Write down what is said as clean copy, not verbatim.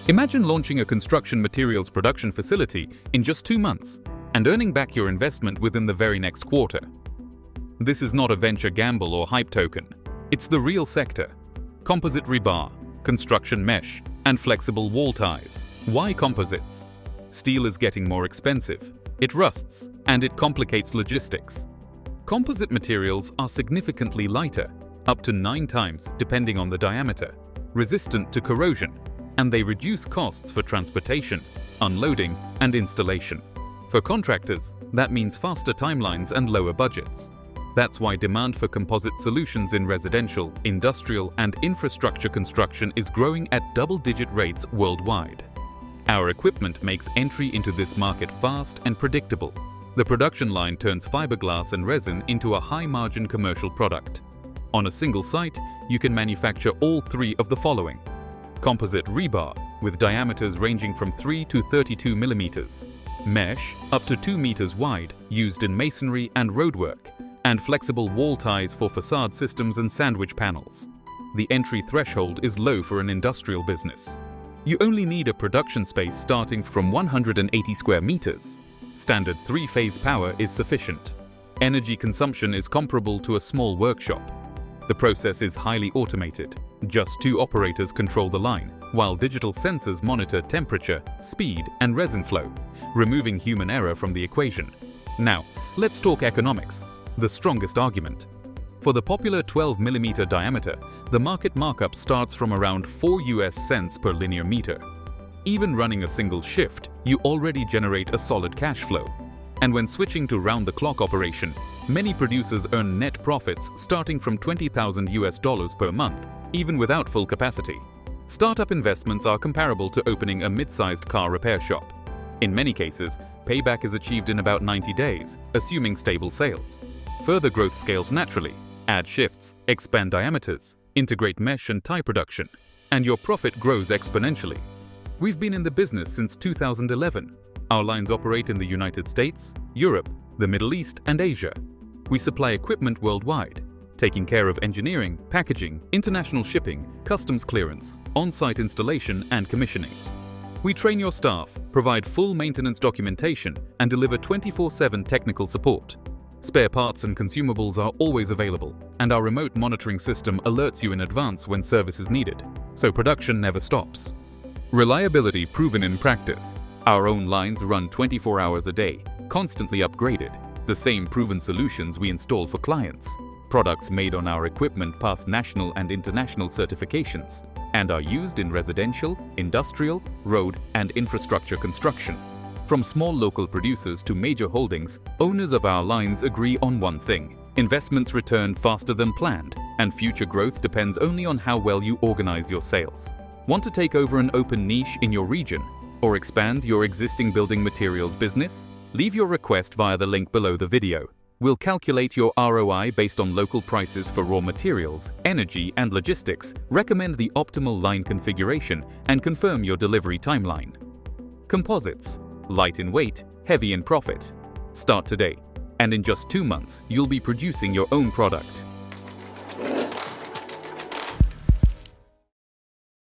Imagine launching a construction materials production facility in just 2 months and earning back your investment within the very next quarter. This is not a venture gamble or hype token. It's the real sector. Composite rebar, construction mesh, and flexible wall ties. Why composites? Steel is getting more expensive. It rusts, and it complicates logistics. Composite materials are significantly lighter, up to 9 times depending on the diameter, resistant to corrosion, and they reduce costs for transportation, unloading, and installation. For contractors, that means faster timelines and lower budgets. That's why demand for composite solutions in residential, industrial, and infrastructure construction is growing at double-digit rates worldwide. Our equipment makes entry into this market fast and predictable. The production line turns fiberglass and resin into a high-margin commercial product. On a single site, you can manufacture all 3 of the following: composite rebar, with diameters ranging from 3 to 32 millimeters, mesh, up to 2 meters wide, used in masonry and roadwork, and flexible wall ties for facade systems and sandwich panels. The entry threshold is low for an industrial business. You only need a production space starting from 180 square meters. Standard 3-phase power is sufficient. Energy consumption is comparable to a small workshop. The process is highly automated. Just 2 operators control the line, while digital sensors monitor temperature, speed, and resin flow, removing human error from the equation. Now, let's talk economics, the strongest argument. For the popular 12mm diameter, the market markup starts from around 4 US cents per linear meter. Even running a single shift, you already generate a solid cash flow. And when switching to round-the-clock operation, many producers earn net profits starting from $20,000 per month, even without full capacity. Startup investments are comparable to opening a mid-sized car repair shop. In many cases, payback is achieved in about 90 days, assuming stable sales. Further growth scales naturally. Add shifts, expand diameters, integrate mesh and tie production, and your profit grows exponentially. We've been in the business since 2011. Our lines operate in the United States, Europe, the Middle East, and Asia. We supply equipment worldwide, taking care of engineering, packaging, international shipping, customs clearance, on-site installation, and commissioning. We train your staff, provide full maintenance documentation, and deliver 24/7 technical support. Spare parts and consumables are always available, and our remote monitoring system alerts you in advance when service is needed, so production never stops. Reliability proven in practice. Our own lines run 24 hours a day, constantly upgraded. The same proven solutions we install for clients. Products made on our equipment pass national and international certifications and are used in residential, industrial, road, and infrastructure construction. From small local producers to major holdings, owners of our lines agree on one thing: investments return faster than planned, and future growth depends only on how well you organize your sales. Want to take over an open niche in your region or expand your existing building materials business? Leave your request via the link below the video. We'll calculate your ROI based on local prices for raw materials, energy, and logistics, recommend the optimal line configuration, and confirm your delivery timeline. Composites. Light in weight, heavy in profit. Start today, and in just 2 months, you'll be producing your own product.